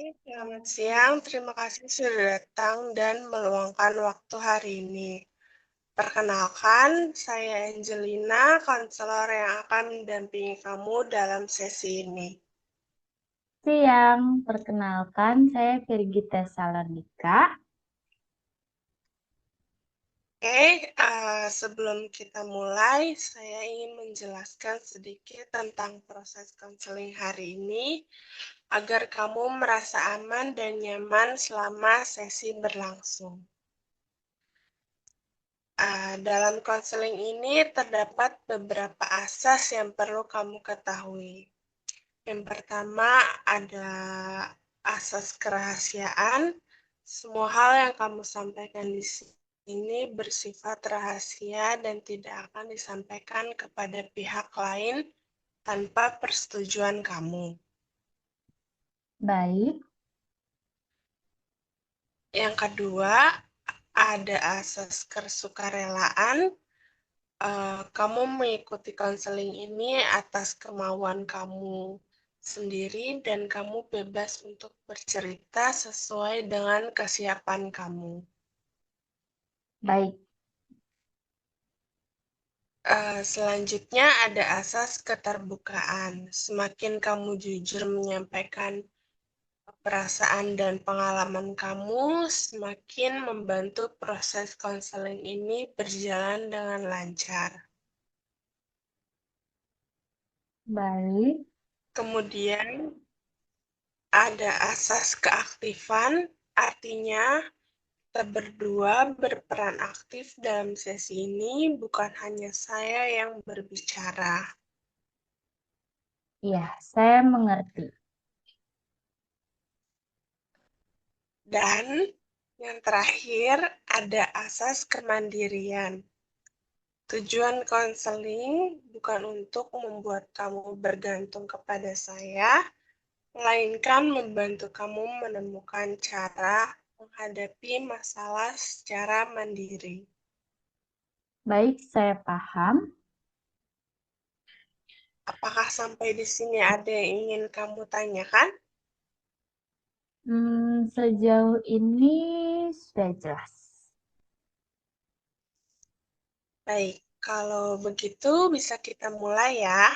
Selamat siang, terima kasih sudah datang dan meluangkan waktu hari ini. Perkenalkan, saya Angelina, konselor yang akan mendampingi kamu dalam sesi ini. Siang, perkenalkan saya Virgita Salondika. Oke, sebelum kita mulai, saya ingin menjelaskan sedikit tentang proses konseling hari ini agar kamu merasa aman dan nyaman selama sesi berlangsung. Dalam konseling ini terdapat beberapa asas yang perlu kamu ketahui. Yang pertama ada asas kerahasiaan. Semua hal yang kamu sampaikan di sini bersifat rahasia dan tidak akan disampaikan kepada pihak lain tanpa persetujuan kamu. Baik, Yang kedua, ada asas kesukarelaan. Kamu mengikuti konseling ini atas kemauan kamu sendiri dan kamu bebas untuk bercerita sesuai dengan kesiapan kamu. baik, Selanjutnya ada asas keterbukaan. Semakin kamu jujur menyampaikan perasaan dan pengalaman kamu, semakin membantu proses konseling ini berjalan dengan lancar. baik, Kemudian ada asas keaktifan, artinya kita berdua berperan aktif dalam sesi ini, bukan hanya saya yang berbicara. ya, saya mengerti. Dan yang terakhir, ada asas kemandirian. Tujuan konseling bukan untuk membuat kamu bergantung kepada saya, melainkan membantu kamu menemukan cara menghadapi masalah secara mandiri. Baik, saya paham. Apakah sampai di sini ada yang ingin kamu tanyakan? Sejauh ini sudah jelas. Baik, kalau begitu bisa kita mulai ya.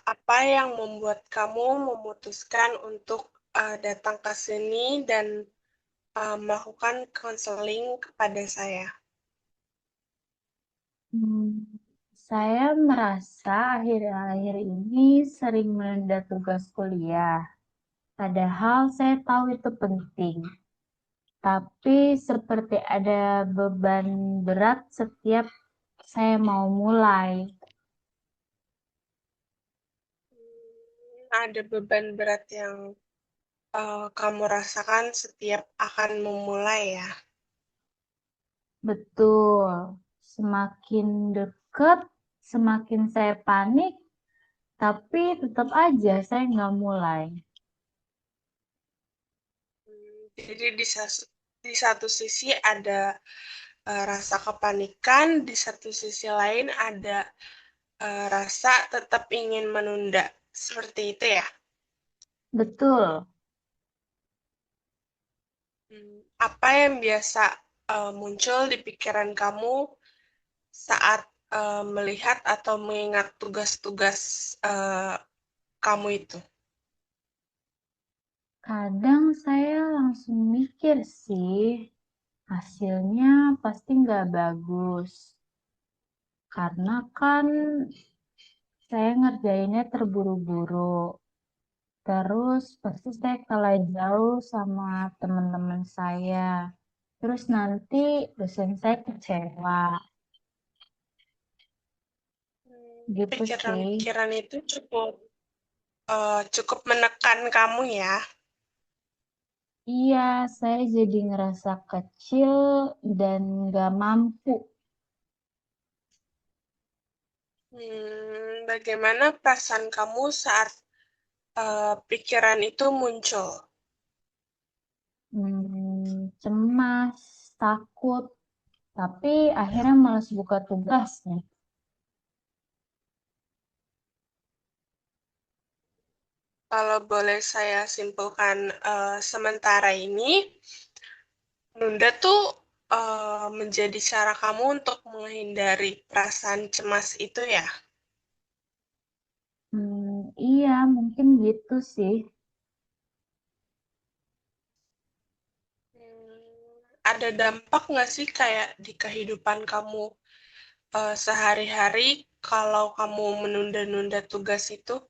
Apa yang membuat kamu memutuskan untuk datang ke sini dan melakukan konseling kepada saya? Hmm, saya merasa akhir-akhir ini sering menunda tugas kuliah. Padahal saya tahu itu penting. Tapi seperti ada beban berat setiap saya mau mulai. Ada beban berat yang kamu rasakan setiap akan memulai ya? Betul, semakin dekat, semakin saya panik, tapi tetap aja saya nggak mulai. Jadi di satu sisi ada rasa kepanikan, di satu sisi lain ada rasa tetap ingin menunda. Seperti itu ya? Betul, Apa yang biasa muncul di pikiran kamu saat melihat atau mengingat tugas-tugas kamu itu? kadang saya langsung mikir sih, hasilnya pasti nggak bagus. Karena kan saya ngerjainnya terburu-buru. Terus pasti saya kalah jauh sama teman-teman saya. Terus nanti dosen saya kecewa. Gitu sih. Pikiran-pikiran itu cukup menekan kamu ya. Iya, saya jadi ngerasa kecil dan gak mampu. Bagaimana perasaan kamu saat pikiran itu muncul? Cemas, takut, tapi akhirnya malas buka tugasnya. kalau boleh saya simpulkan sementara ini, menunda tuh menjadi cara kamu untuk menghindari perasaan cemas itu ya? Iya, mungkin gitu sih. Ada dampak nggak sih kayak di kehidupan kamu sehari-hari kalau kamu menunda-nunda tugas itu?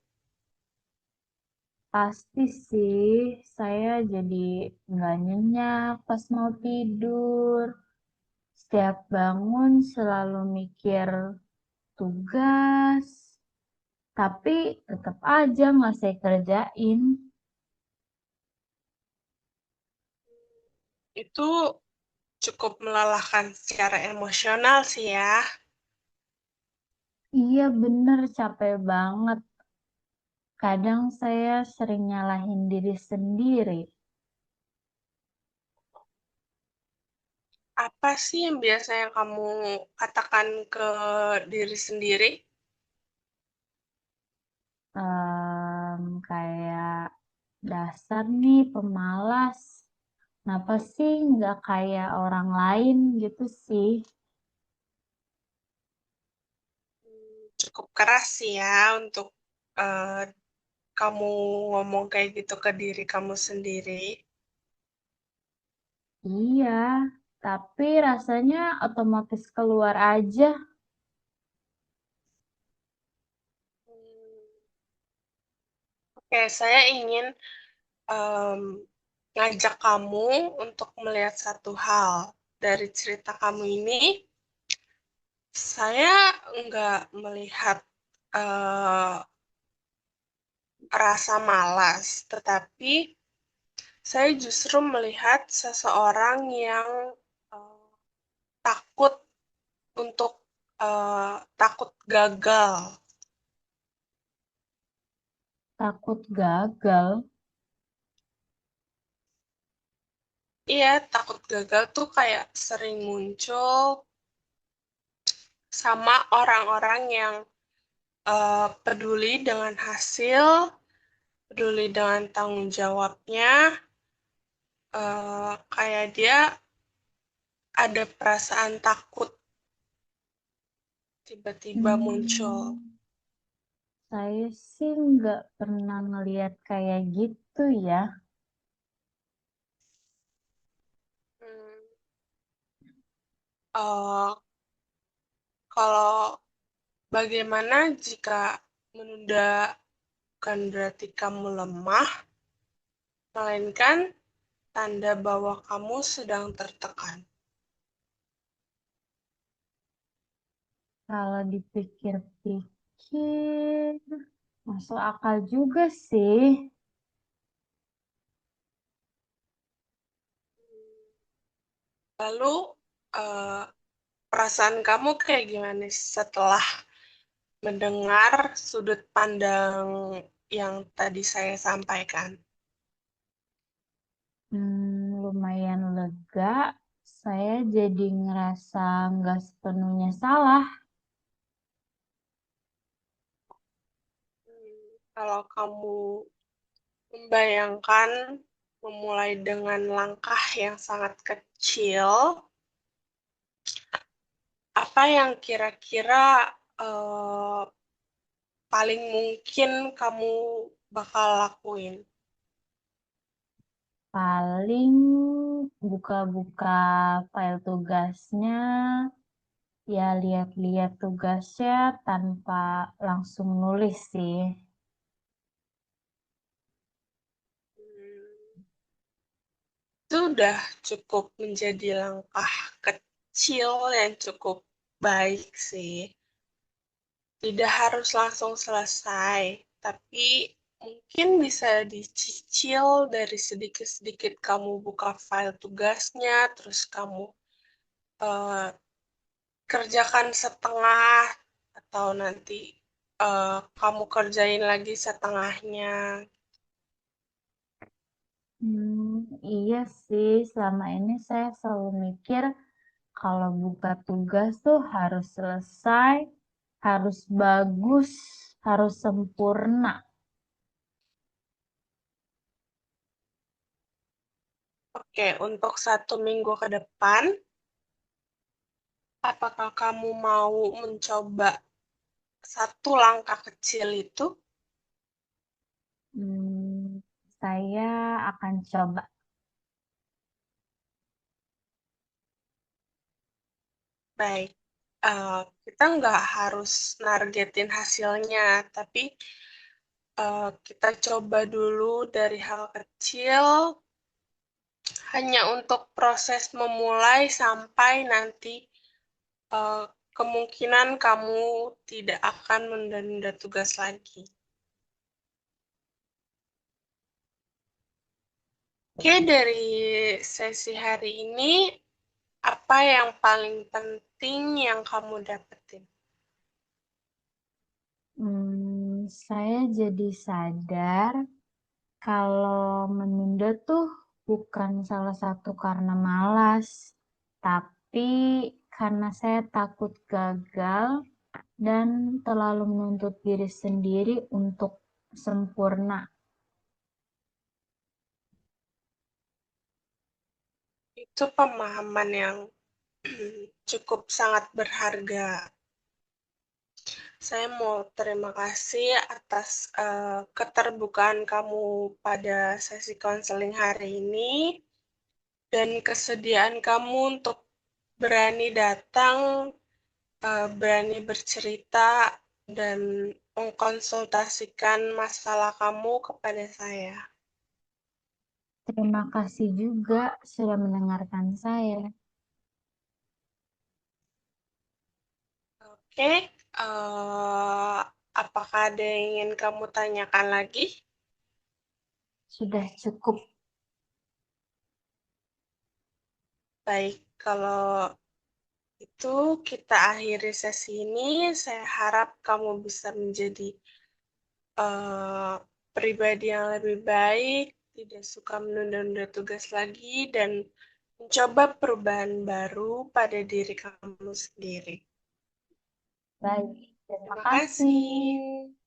Pasti sih, saya jadi nggak nyenyak pas mau tidur. Setiap bangun selalu mikir tugas, tapi tetap aja nggak saya kerjain. Itu cukup melelahkan secara emosional sih ya. Iya bener, capek banget. Kadang saya sering nyalahin diri sendiri. Apa sih yang biasanya kamu katakan ke diri sendiri? Kayak dasar nih pemalas. Kenapa sih nggak kayak orang lain gitu sih? Cukup keras sih ya untuk eh, kamu ngomong kayak gitu ke diri kamu sendiri. Iya, tapi rasanya otomatis keluar aja. Oke, saya ingin em, ngajak kamu untuk melihat satu hal dari cerita kamu ini. Saya nggak melihat eh, rasa malas, tetapi saya justru melihat seseorang yang eh, takut untuk takut gagal. Takut gagal. Iya, takut gagal tuh kayak sering muncul sama orang-orang yang peduli dengan hasil, peduli dengan tanggung jawabnya, kayak dia ada perasaan takut tiba-tiba muncul. Hmm, saya sih nggak pernah ngeliat kayak gitu ya. Hmm, eh, kalau bagaimana jika menunda bukan berarti kamu lemah, melainkan tanda bahwa kamu sedang tertekan. Kalau dipikir-pikir, masuk akal juga sih. Lalu, eh, perasaan kamu kayak gimana setelah mendengar sudut pandang yang tadi saya sampaikan? Lumayan lega. Saya jadi ngerasa nggak sepenuhnya salah. Kalau kamu membayangkan memulai dengan langkah yang sangat kecil, apa yang kira-kira eh, paling mungkin kamu bakal lakuin? Paling buka-buka file tugasnya, ya lihat-lihat tugasnya tanpa langsung nulis sih. Itu udah cukup menjadi langkah kecil yang cukup baik sih. Tidak harus langsung selesai, tapi mungkin bisa dicicil dari sedikit-sedikit kamu buka file tugasnya, terus kamu eh, kerjakan setengah, atau nanti kamu kerjain lagi setengahnya. Iya sih, selama ini saya selalu mikir kalau buka tugas tuh harus selesai, harus bagus, harus sempurna. Oke, untuk 1 minggu ke depan, apakah kamu mau mencoba satu langkah kecil itu? Saya akan coba. Baik, kita nggak harus nargetin hasilnya, tapi kita coba dulu dari hal kecil, hanya untuk proses memulai sampai nanti eh, kemungkinan kamu tidak akan menunda-nunda tugas lagi. Oke, dari sesi hari ini, apa yang paling penting yang kamu dapetin? Saya jadi sadar kalau menunda tuh bukan salah satu karena malas, tapi karena saya takut gagal dan terlalu menuntut diri sendiri untuk sempurna. Itu pemahaman yang cukup sangat berharga. Saya mau terima kasih atas keterbukaan kamu pada sesi konseling hari ini dan kesediaan kamu untuk berani datang, berani bercerita, dan mengkonsultasikan masalah kamu kepada saya. Terima kasih juga sudah mendengarkan saya. Oke, apakah ada yang ingin kamu tanyakan lagi? Sudah cukup. Baik, kalau itu kita akhiri sesi ini. Saya harap kamu bisa menjadi pribadi yang lebih baik, tidak suka menunda-nunda tugas lagi, dan mencoba perubahan baru pada diri kamu sendiri. Baik, terima Terima kasih. kasih.